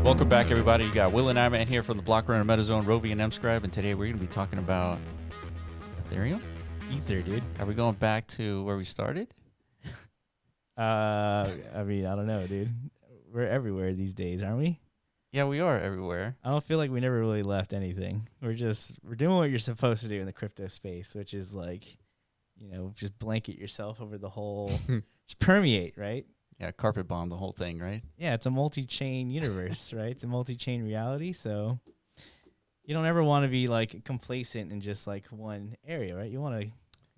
Welcome back, everybody. You got Will and I here from the Block Runner MetaZone, Rovi and MScribe, and today we're going to be talking about Ethereum? Ether, dude. Are we going back to where we started? I mean, I don't know, dude. We're everywhere these days, aren't we? Yeah, we are everywhere. I don't feel like we never really left anything. We're doing what you're supposed to do in the crypto space, which is like, just blanket yourself over the whole, just permeate, right? Yeah, carpet bomb the whole thing, right? Yeah, it's a multi-chain universe, right? It's a multi-chain reality, so you don't ever want to be like complacent in just like one area, right? You want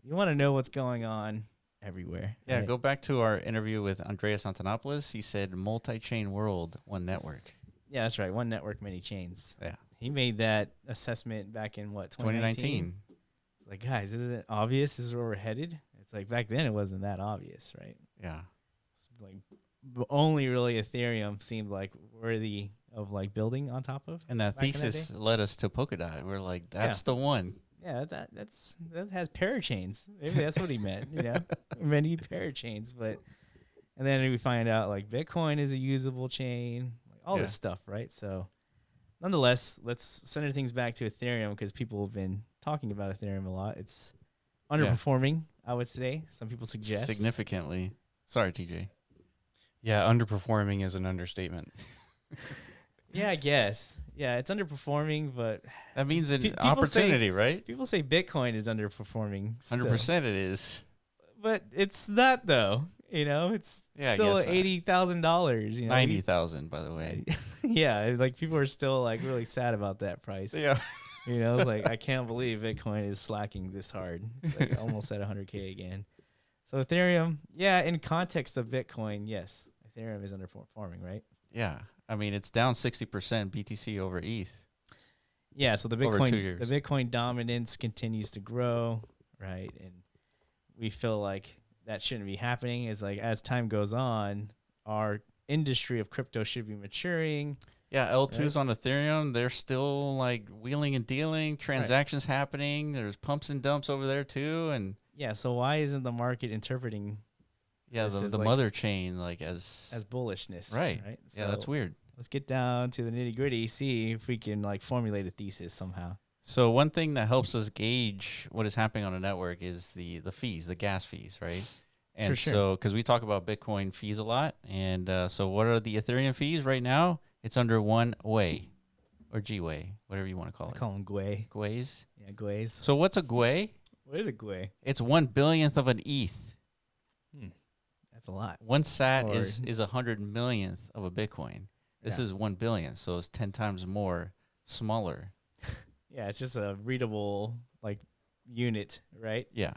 to know what's going on everywhere. Yeah, right? Go back to our interview with Andreas Antonopoulos. He said multi-chain world, one network. Yeah, that's right. One network, many chains. Yeah. He made that assessment back in what, 2019? It's like, guys, isn't it obvious? This is where we're headed. It's like back then it wasn't that obvious, right? Yeah. Like only really Ethereum seemed like worthy of like building on top of. And that thesis led us to Polkadot. We're like, that's the one. Yeah, that has parachains. Maybe that's what he meant, many parachains. And then we find out like Bitcoin is a usable chain, like all this stuff, right? So nonetheless, let's send things back to Ethereum because people have been talking about Ethereum a lot. It's underperforming, I would say. Some people suggest. Significantly. Sorry, TJ. Yeah, underperforming is an understatement. Yeah, I guess. Yeah, it's underperforming, but that means an opportunity, right? People say Bitcoin is underperforming. 100% it is. But it's not, though. It's still $80,000. $90,000, by the way. Yeah, like people are still like really sad about that price. Yeah. It's like I can't believe Bitcoin is slacking this hard. It's like almost at 100K again. So Ethereum, in context of Bitcoin, yes, Ethereum is underperforming, right? Yeah. I mean, it's down 60% BTC over ETH. Yeah, so the Bitcoin dominance continues to grow, right? And we feel like that shouldn't be happening. It's like as time goes on, our industry of crypto should be maturing. Yeah, L2s on Ethereum, they're still like wheeling and dealing, transactions happening. There's pumps and dumps over there too, and yeah, so why isn't the market interpreting the mother chain like as bullishness? Right. So yeah, that's weird. Let's get down to the nitty gritty, see if we can like formulate a thesis somehow. So one thing that helps us gauge what is happening on a network is the fees, the gas fees, right? And so because we talk about Bitcoin fees a lot, and so what are the Ethereum fees right now? It's under one Gway or Gway, whatever you want to call it. I call them Gway. Gways? Yeah, Gways. So what's a Gway? What is a Gway? It's 1 billionth of an ETH. That's a lot. One sat is 100 millionth of a Bitcoin. This is 1 billion, so it's 10 times more smaller. Yeah, it's just a readable like unit, right? Yeah.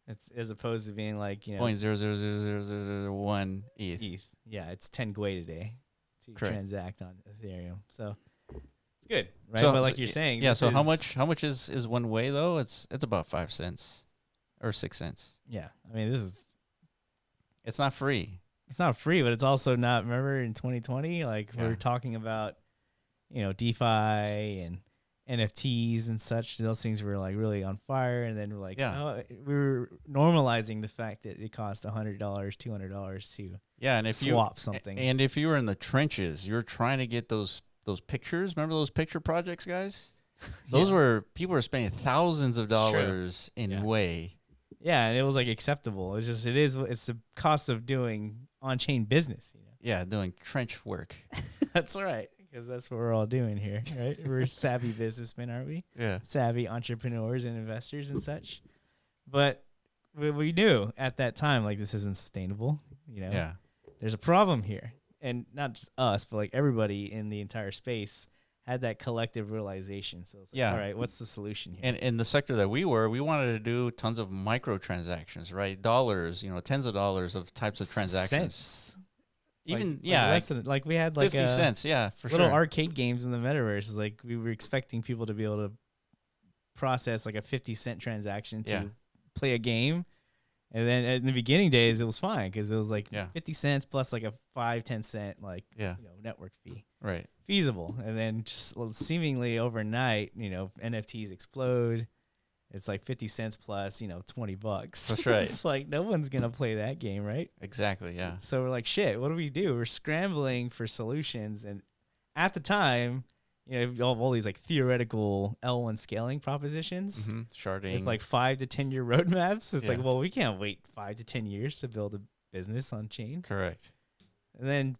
It's as opposed to being like, 0.000001 ETH. Yeah, it's 10 Gway today to transact on Ethereum. So it's good, right? So, but like you're saying, so how much is one way though? It's about 5 cents or 6 cents. Yeah, I mean it's not free. It's not free, but it's also not. Remember in 2020, like we were talking about, DeFi and NFTs and such. Those things were like really on fire, and then we're like, we were normalizing the fact that it cost $100, $200 to and if swap something. And if you were in the trenches, you're trying to get those pictures. Remember those picture projects, guys? Those were people were spending thousands of dollars in Gway. Yeah, and it was like acceptable. It's the cost of doing on-chain business. Yeah, doing trench work. That's right, because that's what we're all doing here, right? We're savvy businessmen, aren't we? Yeah. Savvy entrepreneurs and investors and such. But we knew at that time, like, this isn't sustainable. Yeah. There's a problem here. And not just us, but like everybody in the entire space had that collective realization. So it's like, all right, what's the solution here? And in the sector that we wanted to do tons of microtransactions, right? Dollars, tens of dollars of types of transactions. Cents. Even, less than, like we had like 50 cents, for little arcade games in the metaverse. It's like we were expecting people to be able to process like a 50-cent transaction to play a game. And then in the beginning days, it was fine because it was like 50 cents plus like a 5-10 cent network fee. Right. Feasible. And then just seemingly overnight, NFTs explode. It's like 50 cents plus, $20. That's right. It's like no one's going to play that game, right? Exactly, yeah. So we're like, shit, what do? We're scrambling for solutions. And at the time, you have all these like theoretical L1 scaling propositions Sharding with like 5 to 10 year roadmaps. It's like, well, we can't wait 5 to 10 years to build a business on chain. Correct. And then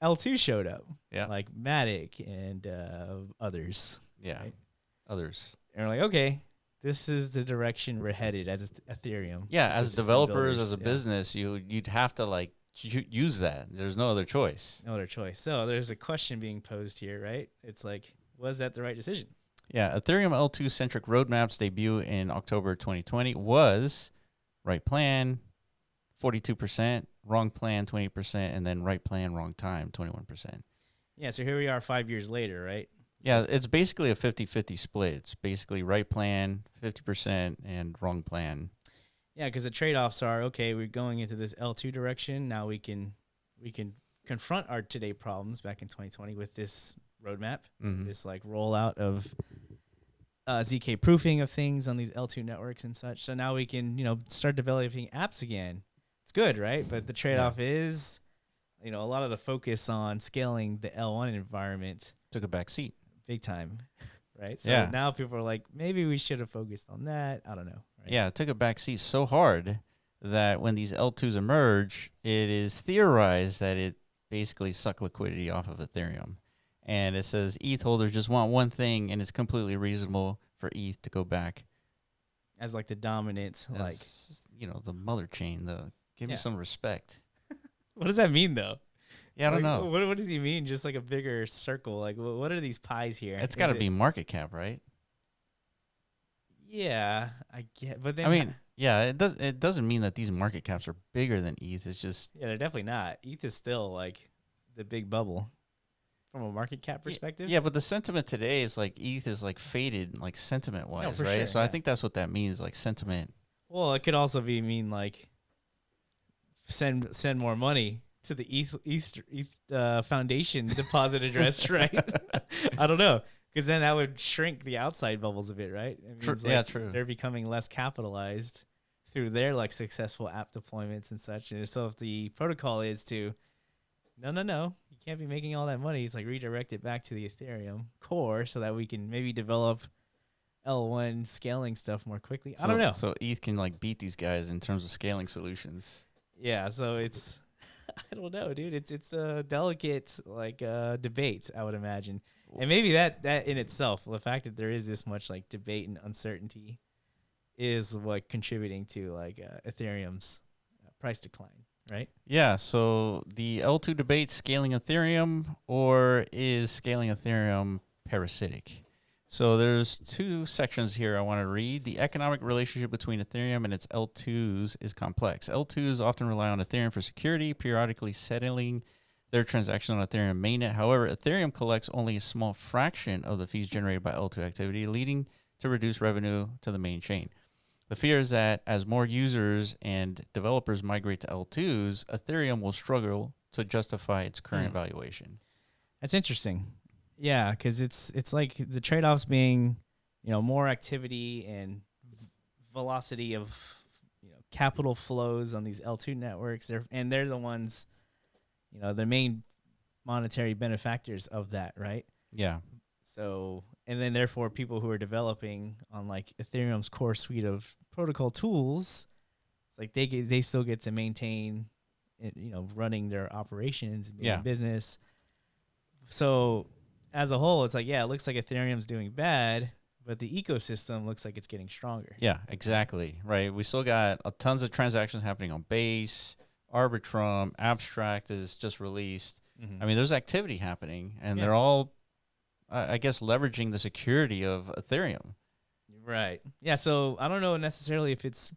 L2 showed up. Yeah. Like Matic and others. Yeah. Right? Others. And we're like, okay, this is the direction we're headed as Ethereum. Yeah, as developers, as a business, you'd have to like use that. There's no other choice. No other choice. So there's a question being posed here, right? It's like, was that the right decision? Yeah, Ethereum L2-centric roadmap's debut in October 2020 was right plan, 42%, wrong plan, 20%, and then right plan, wrong time, 21%. Yeah, so here we are 5 years later, right? Yeah, it's basically a 50-50 split. It's basically right plan, 50%, and wrong plan. Yeah, because the trade-offs are, okay, we're going into this L2 direction. Now we can confront our today problems back in 2020 with this roadmap, this like rollout of ZK proofing of things on these L2 networks and such. So now we can, start developing apps again. It's good, right? But the trade-off is, a lot of the focus on scaling the L1 environment took a back seat. Big time, right? So now people are like, maybe we should have focused on that. I don't know. Right? Yeah, it took a back seat so hard that when these L2s emerge, it is theorized that it basically sucked liquidity off of Ethereum. And it says ETH holders just want one thing, and it's completely reasonable for ETH to go back as like the dominant, the mother chain. Give me some respect. What does that mean, though? Yeah, I don't know. What does he mean? Just like a bigger circle? Like, what are these pies here? It's got to be market cap, right? Yeah, I get. But then, I mean, it doesn't mean that these market caps are bigger than ETH. It's just they're definitely not. ETH is still like the big bubble from a market cap perspective. Yeah, but the sentiment today is like ETH is like faded, like sentiment wise, right? Sure, so I think that's what that means, like sentiment. Well, it could also mean like send more money to the ETH Foundation deposit address, right? I don't know, because then that would shrink the outside bubbles a bit, right? It means true. They're becoming less capitalized through their like successful app deployments and such. And so if the protocol is to, no, you can't be making all that money. It's like redirect it back to the Ethereum core so that we can maybe develop L1 scaling stuff more quickly. I don't know. So ETH can like beat these guys in terms of scaling solutions. Yeah, so it's I don't know, dude. It's a delicate like debate, I would imagine. And maybe that in itself, the fact that there is this much like debate and uncertainty is what contributing to like Ethereum's price decline, right? Yeah, so the L2 debate, scaling Ethereum, or is scaling Ethereum parasitic? So there's two sections here I want to read. The economic relationship between Ethereum and its L2s is complex. L2s often rely on Ethereum for security, periodically settling their transaction on Ethereum mainnet. However, Ethereum collects only a small fraction of the fees generated by L2 activity, leading to reduced revenue to the main chain. The fear is that as more users and developers migrate to L2s, Ethereum will struggle to justify its current valuation. That's interesting. Yeah, because it's like the trade-offs being, more activity and velocity of capital flows on these L2 networks. They're the ones, the main monetary benefactors of that, right? Yeah. So, and then therefore people who are developing on like Ethereum's core suite of protocol tools, it's like they still get to maintain, running their operations, business. So as a whole, it's like, it looks like Ethereum's doing bad, but the ecosystem looks like it's getting stronger. Yeah, exactly. Right. We still got tons of transactions happening on Base, Arbitrum, Abstract is just released. I mean, there's activity happening, and they're all, I guess, leveraging the security of Ethereum. Right. Yeah. So I don't know necessarily if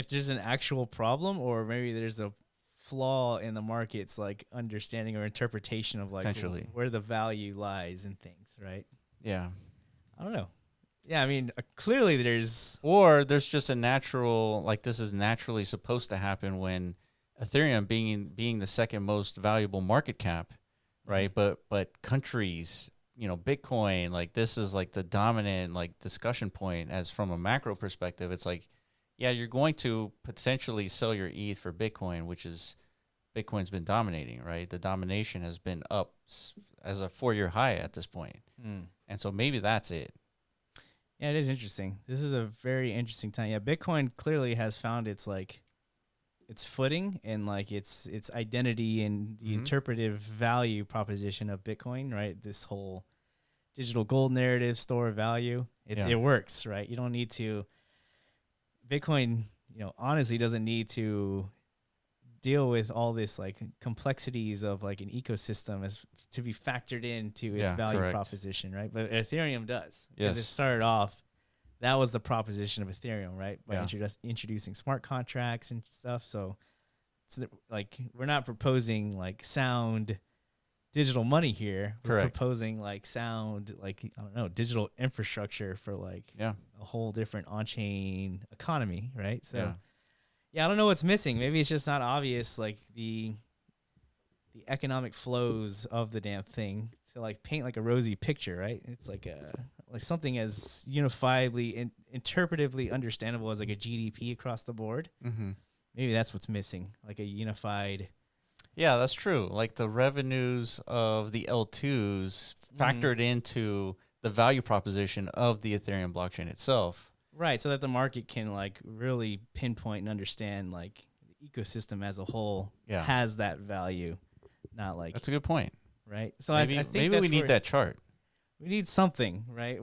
there's an actual problem, or maybe there's a flaw in the market's like understanding or interpretation of like where the value lies in things, right? Yeah. I don't know. Yeah, I mean, clearly there's just a natural, like this is naturally supposed to happen when Ethereum being the second most valuable market cap, right? But countries, Bitcoin, like this is like the dominant like discussion point as from a macro perspective. It's like, yeah, you're going to potentially sell your ETH for Bitcoin, which is Bitcoin's been dominating, right? The domination has been up as a 4-year high at this point. And so maybe that's it. Yeah, it is interesting. This is a very interesting time. Yeah, Bitcoin clearly has found its footing and like its identity and the interpretive value proposition of Bitcoin, right? This whole digital gold narrative, store of value. It works, right? You don't need to Bitcoin, honestly doesn't need to deal with all this like complexities of like an ecosystem as to be factored into its value proposition, right? But Ethereum does. Because it started off, that was the proposition of Ethereum, right? By introducing smart contracts and stuff. So it's like we're not proposing like sound digital money here. We're proposing like sound, like, I don't know, digital infrastructure for like a whole different on-chain economy, right? So I don't know what's missing. Maybe it's just not obvious, like the economic flows of the damn thing to like paint like a rosy picture, right? It's like something as unifiedly interpretively understandable as like a GDP across the board. Maybe that's what's missing, like a unified. Yeah, that's true. Like the revenues of the L2s factored into the value proposition of the Ethereum blockchain itself. Right, so that the market can like really pinpoint and understand like the ecosystem as a whole has that value, not like. That's a good point. Right, so maybe, I think maybe we need that chart. We need something, right?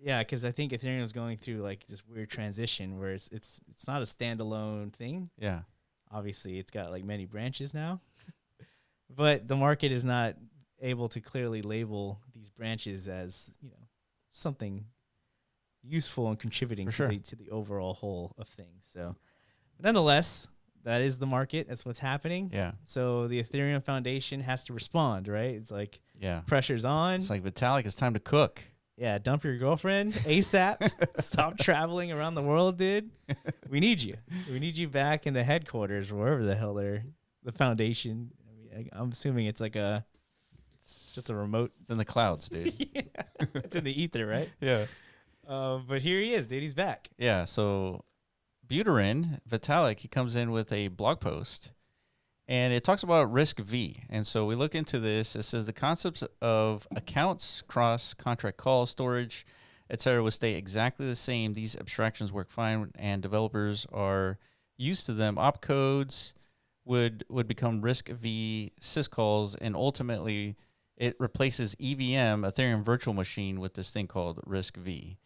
Because I think Ethereum is going through like this weird transition where it's not a standalone thing. Yeah, obviously it's got like many branches now, but the market is not able to clearly label these branches as something useful and contributing to the overall whole of things. So nonetheless, that is the market. That's what's happening. Yeah. So the Ethereum Foundation has to respond, right? It's like pressure's on. It's like, Vitalik, it's time to cook. Yeah, dump your girlfriend ASAP. Stop traveling around the world, dude. We need you. We need you back in the headquarters, wherever the hell the foundation. I mean, I'm assuming it's like it's just a remote. It's in the clouds, dude. It's in the ether, right? Yeah. But here he is, dude. He's back. Yeah. So Buterin, Vitalik, he comes in with a blog post, and it talks about RISC-V. And so we look into this. It says the concepts of accounts, cross-contract call, storage, etc. would stay exactly the same. These abstractions work fine, and developers are used to them. Opcodes would become RISC-V syscalls, and ultimately it replaces EVM, Ethereum Virtual Machine, with this thing called RISC-V.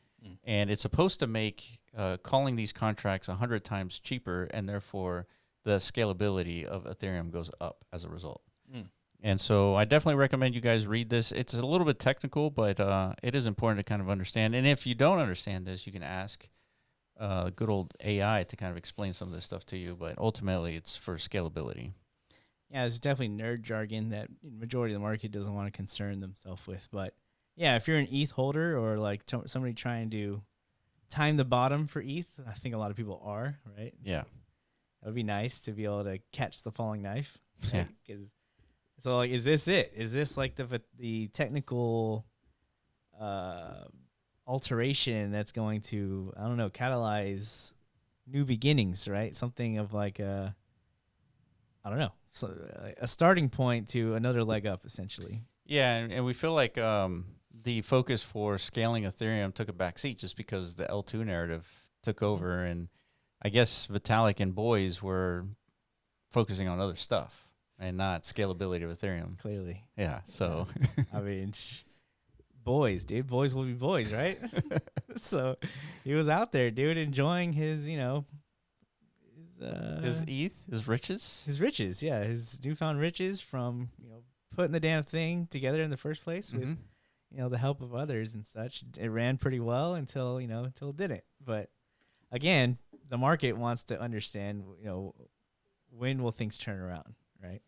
And it's supposed to make calling these contracts 100 times cheaper, and therefore the scalability of Ethereum goes up as a result. And so I definitely recommend you guys read this. It's a little bit technical, but it is important to kind of understand. And if you don't understand this, you can ask good old AI to kind of explain some of this stuff to you. But ultimately, it's for scalability. Yeah, it's definitely nerd jargon that the majority of the market doesn't want to concern themselves with. But yeah, if you're an ETH holder or like somebody trying to time the bottom for ETH, I think a lot of people are, right? Yeah. That would be nice to be able to catch the falling knife. Right? Yeah. So like, is this it? Is this like the technical alteration that's going to, I don't know, catalyze new beginnings, right? Something of like I don't know, so a starting point to another leg up, essentially. Yeah, and we feel like the focus for scaling Ethereum took a backseat just because the L2 narrative took over, and I guess Vitalik and boys were focusing on other stuff and not scalability of Ethereum. Clearly. Yeah, so. I mean, boys, dude. Boys will be boys, right? So he was out there, dude, enjoying his, his ETH, his riches? His riches, yeah. His newfound riches from, putting the damn thing together in the first place with, the help of others and such. It ran pretty well until it didn't. But again, the market wants to understand, when will things turn around, right?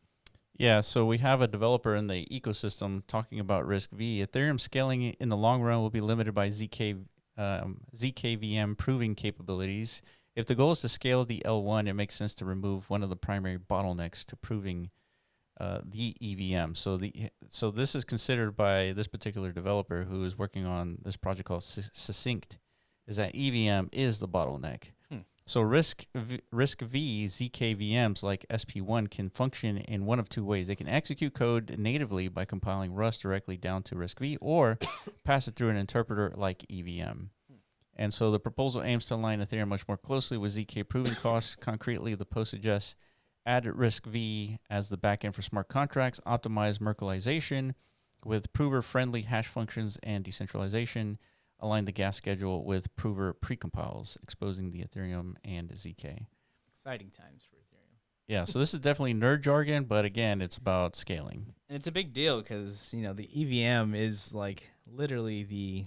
Yeah, so we have a developer in the ecosystem talking about RISC-V. Ethereum scaling in the long run will be limited by zkVM proving capabilities. If the goal is to scale the L1, it makes sense to remove one of the primary bottlenecks to proving the EVM. So this is considered by this particular developer who is working on this project called Succinct, is that EVM is the bottleneck. So RISC-V zkVMs like SP1 can function in one of two ways. They can execute code natively by compiling Rust directly down to RISC-V or pass it through an interpreter like EVM. And so the proposal aims to align Ethereum much more closely with ZK proving costs. Concretely, the post suggests add RISC-V as the backend for smart contracts, optimize Merkleization with prover-friendly hash functions and decentralization, align the gas schedule with prover precompiles, exposing the Ethereum and ZK. Exciting times for Ethereum. Yeah, so this is definitely nerd jargon, but again, it's about scaling. And it's a big deal because, you know, the EVM is like literally the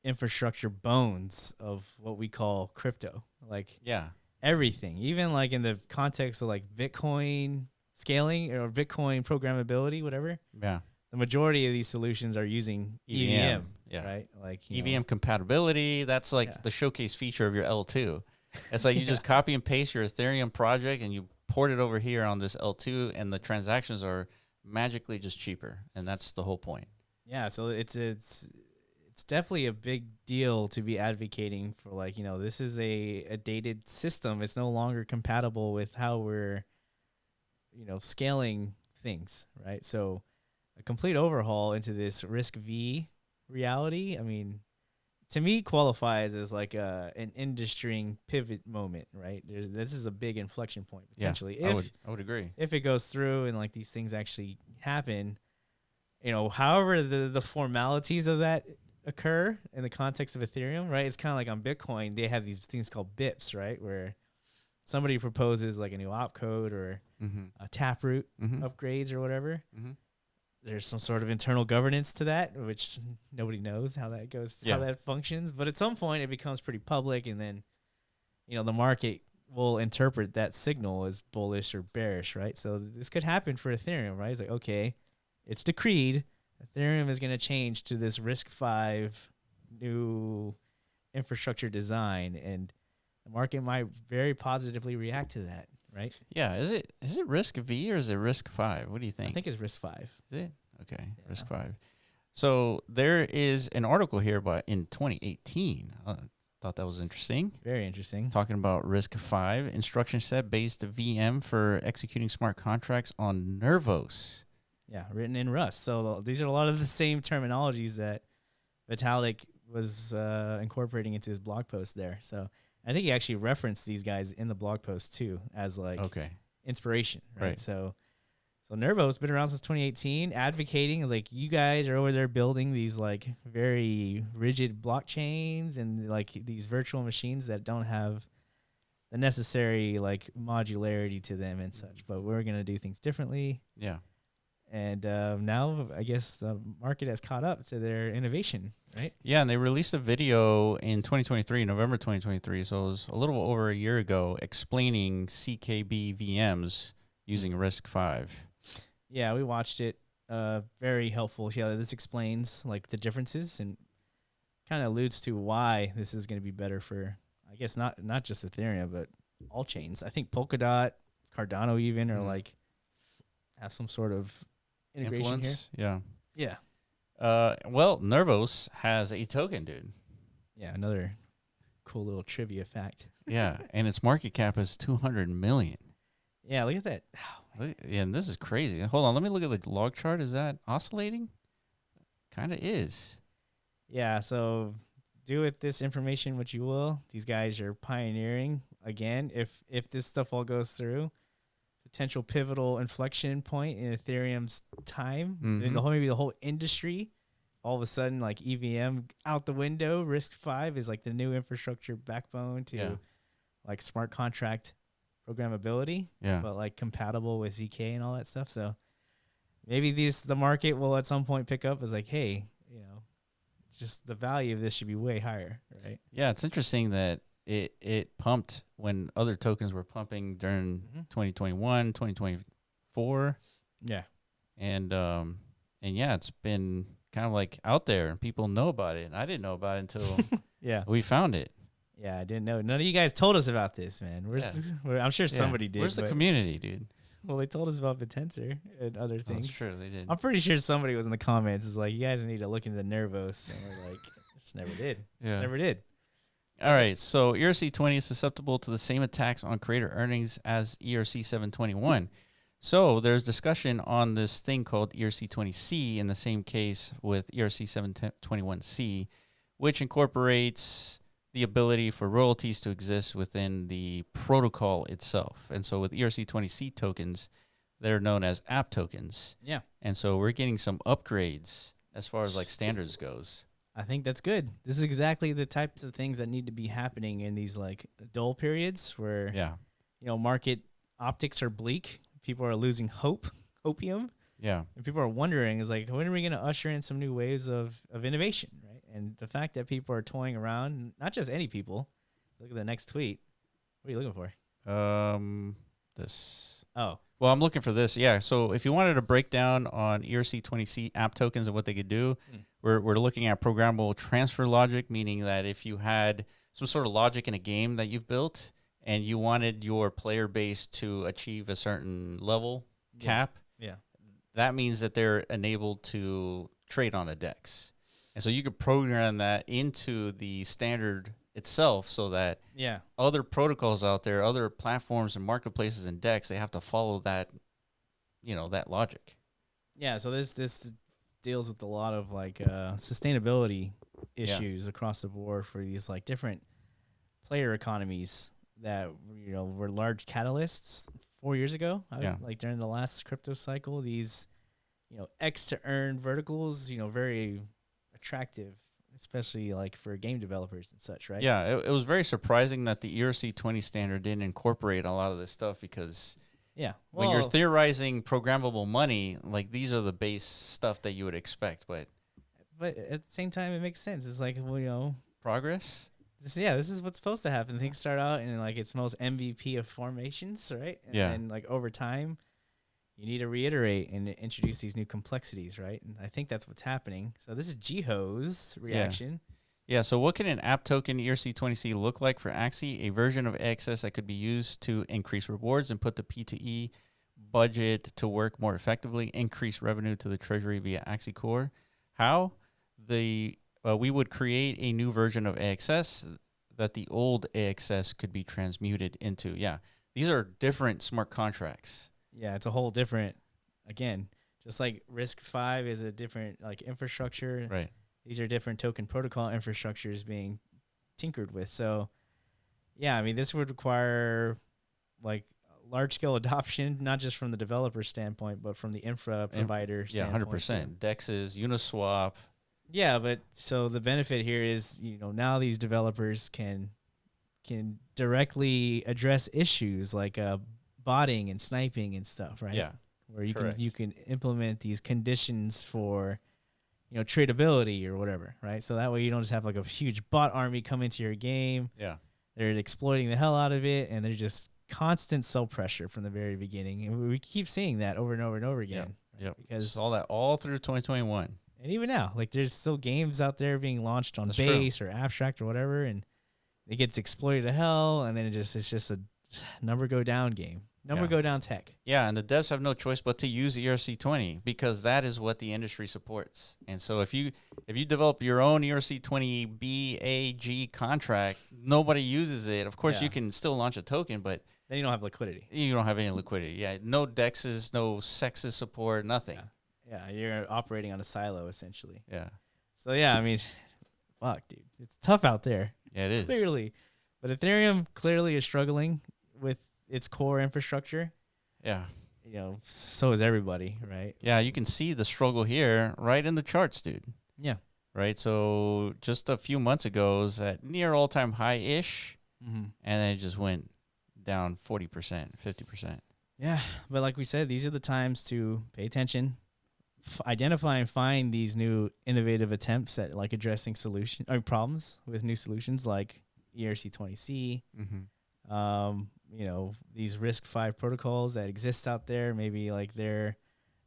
infrastructure bones of what we call crypto. Like, yeah, everything, even like in the context of like Bitcoin scaling or Bitcoin programmability, whatever. Yeah. The majority of these solutions are using EVM, yeah. right? Like EVM compatibility, that's like the showcase feature of your L2. It's like you just copy and paste your Ethereum project and you port it over here on this L2 and the transactions are magically just cheaper. And that's the whole point. Yeah, so it's definitely a big deal to be advocating for, like, you know, this is a dated system. It's no longer compatible with how we're, you know, scaling things, right? So a complete overhaul into this RISC-V reality, I mean, to me qualifies as like an industry pivot moment, right? This is a big inflection point potentially. Yeah, I would agree. If it goes through and like these things actually happen, you know, however the formalities of that occur in the context of Ethereum, right? It's kind of like on Bitcoin, they have these things called BIPs, right? Where somebody proposes like a new opcode or a taproot upgrades or whatever. There's some sort of internal governance to that, which nobody knows how that goes, how that functions. But at some point, it becomes pretty public, and then, you know, the market will interpret that signal as bullish or bearish, right? So this could happen for Ethereum, right? It's like, okay, it's decreed. Ethereum is going to change to this RISC-V new infrastructure design, and the market might very positively react to that. Right? Yeah. Is it RISC-V or is it RISC-V? What do you think? I think it's RISC-V. Is it? Okay. Yeah. RISC-V. So there is an article here in 2018. Thought that was interesting. Very interesting. Talking about RISC-V, instruction set based VM for executing smart contracts on Nervos. Yeah, written in Rust. So these are a lot of the same terminologies that Vitalik was incorporating into his blog post there. So I think he actually referenced these guys in the blog post too as like inspiration, right? So Nervo's been around since 2018, advocating like you guys are over there building these like very rigid blockchains and like these virtual machines that don't have the necessary like modularity to them and such, but we're going to do things differently. Yeah. And now I guess the market has caught up to their innovation, right? Yeah, and they released a video in 2023, November 2023, so it was a little over a year ago, explaining CKB VMs using RISC-V. Yeah, we watched it. Very helpful. Yeah, this explains like the differences and kind of alludes to why this is going to be better for, I guess, not just Ethereum, but all chains. I think Polkadot, Cardano even are like have some sort of integration influence here. Yeah. Well, Nervos has a token, dude. Yeah, another cool little trivia fact. Yeah, and its market cap is 200 million. Yeah, look at that. Oh, yeah, and this is crazy. Hold on, let me look at the log chart. Is that oscillating? Kind of is. Yeah, so do with this information what you will. These guys are pioneering again. If this stuff all goes through, potential pivotal inflection point in Ethereum's time. Maybe the whole industry, all of a sudden, like EVM out the window. RISC-V is like the new infrastructure backbone to like smart contract programmability, but like compatible with ZK and all that stuff. So maybe the market will at some point pick up as like, hey, you know, just the value of this should be way higher, right? Yeah, it's interesting that it pumped when other tokens were pumping during 2021, 2024. Yeah. And yeah, it's been kind of like out there and people know about it. And I didn't know about it until we found it. Yeah, I didn't know. None of you guys told us about this, man. I'm sure somebody did. Where's the community, dude? Well, they told us about Vitensor and other things. That's true, they did. I'm pretty sure somebody was in the comments is like, you guys need to look into the Nervos. And we're like, just never did. Yeah. Just never did. All right. So ERC-20 is susceptible to the same attacks on creator earnings as ERC-721. So there's discussion on this thing called ERC-20C in the same case with ERC-721C, which incorporates the ability for royalties to exist within the protocol itself. And so with ERC-20C tokens, they're known as app tokens. Yeah. And so we're getting some upgrades as far as like standards goes. I think that's good. This is exactly the types of things that need to be happening in these like dull periods where, market optics are bleak. People are losing opium. Yeah. And people are wondering is like, when are we going to usher in some new waves of innovation, right? And the fact that people are toying around, not just any people. Look at the next tweet. What are you looking for? This. Oh. Well, I'm looking for this. Yeah. So if you wanted to break down on ERC-20C app tokens and what they could do, we're looking at programmable transfer logic, meaning that if you had some sort of logic in a game that you've built and you wanted your player base to achieve a certain level cap, that means that they're enabled to trade on a DEX. And so you could program that into the standard itself so that other protocols out there, other platforms and marketplaces and DEX, they have to follow that, that logic. Yeah, so this deals with a lot of like sustainability issues across the board for these like different player economies that were large catalysts 4 years ago. Like during the last crypto cycle, these X to earn verticals, very attractive, especially like for game developers and such, right? Yeah, it was very surprising that the ERC-20 standard didn't incorporate a lot of this stuff because when you're theorizing programmable money, like these are the base stuff that you would expect, but at the same time, it makes sense. It's like, progress. This is what's supposed to happen. Things start out in like its most MVP of formations, right? And then like over time, you need to reiterate and introduce these new complexities, right? And I think that's what's happening. So this is Jiho's reaction. Yeah, so what can an app token ERC-20C look like for Axie? A version of AXS that could be used to increase rewards and put the P2E budget to work more effectively, increase revenue to the treasury via Axie Core. How? We would create a new version of AXS that the old AXS could be transmuted into. Yeah, these are different smart contracts. Yeah, it's a whole different, again, just like RISC-V is a different like infrastructure. Right. These are different token protocol infrastructures being tinkered with. So, yeah, I mean, this would require like large-scale adoption, not just from the developer standpoint, but from the infra provider standpoint. 100%. DEXs, Uniswap. Yeah, but so the benefit here is, now these developers can directly address issues like botting and sniping and stuff, right? Yeah. Where you can implement these conditions for tradability or whatever, right? So that way you don't just have like a huge bot army come into your game. Yeah. They're exploiting the hell out of it, and they're just constant sell pressure from the very beginning. And we keep seeing that over and over and over again. Yeah. Because saw that all through 2021. And even now, like there's still games out there being launched on Base or Abstract or whatever, and it gets exploited to hell, and then it's just a number go down game. Go down tech. Yeah, and the devs have no choice but to use ERC-20 because that is what the industry supports. And so if you develop your own ERC-20 BAG contract, nobody uses it. Of course, you can still launch a token, but then you don't have liquidity. You don't have any liquidity. Yeah, no DEXs, no sexes support, nothing. Yeah, you're operating on a silo essentially. Yeah. So yeah, I mean, fuck, dude, it's tough out there. Yeah, it is. Clearly, but Ethereum clearly is struggling with its core infrastructure. Yeah. So is everybody, right? Yeah, you can see the struggle here right in the charts, dude. Yeah. Right. So just a few months ago, it was at near all-time high-ish, and then it just went down 40%, 50%. Yeah, but like we said, these are the times to pay attention, identify and find these new innovative attempts at like addressing problems with new solutions like ERC-20C. These RISC-V protocols that exist out there, maybe like they're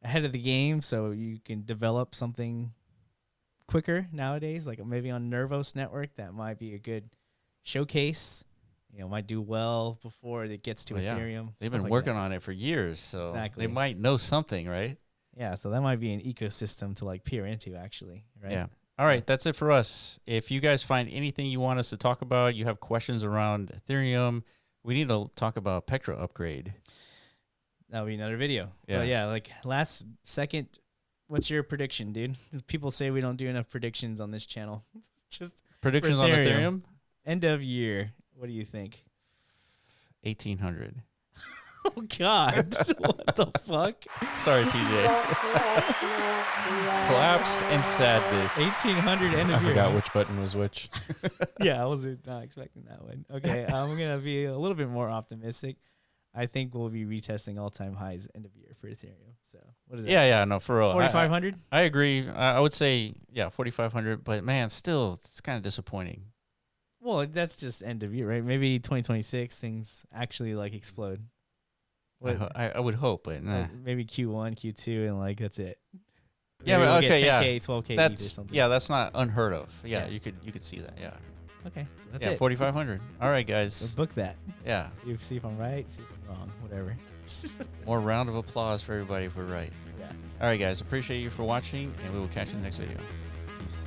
ahead of the game, so you can develop something quicker nowadays, like maybe on Nervos network, that might be a good showcase. Might do well before it gets to Ethereum. They've been working on it for years, so they might know something, right? Yeah, so that might be an ecosystem to like peer into, actually, right? Yeah. All right, that's it for us. If you guys find anything you want us to talk about, you have questions around Ethereum, we need to talk about Petra upgrade. That'll be another video. Yeah. But yeah, like last second, what's your prediction, dude? People say we don't do enough predictions on this channel. Just predictions on Ethereum? End of year. What do you think? 1800. Oh, God. What the fuck? Sorry, TJ. Collapse and sadness. 1800 end of year. I forgot which button was which. Yeah, I was not expecting that one. Okay, I'm going to be a little bit more optimistic. I think we'll be retesting all-time highs end of year for Ethereum. So what is that? Yeah, no, for real. 4,500? I agree. I would say, 4,500. But, man, still, it's kind of disappointing. Well, that's just end of year, right? Maybe 2026 things actually like explode. I would hope, but nah. Maybe Q1, Q2, and like that's it. Yeah, maybe but we'll okay, get 10K, yeah. 12K That's ETH or something. Yeah, that's not unheard of. Yeah, you could see that. Yeah. Okay, so that's it. 4,500. All right, guys. So book that. Yeah. See if I'm right. See if I'm wrong. Whatever. More round of applause for everybody if we're right. Yeah. All right, guys. Appreciate you for watching, and we will catch you in the next video. Peace.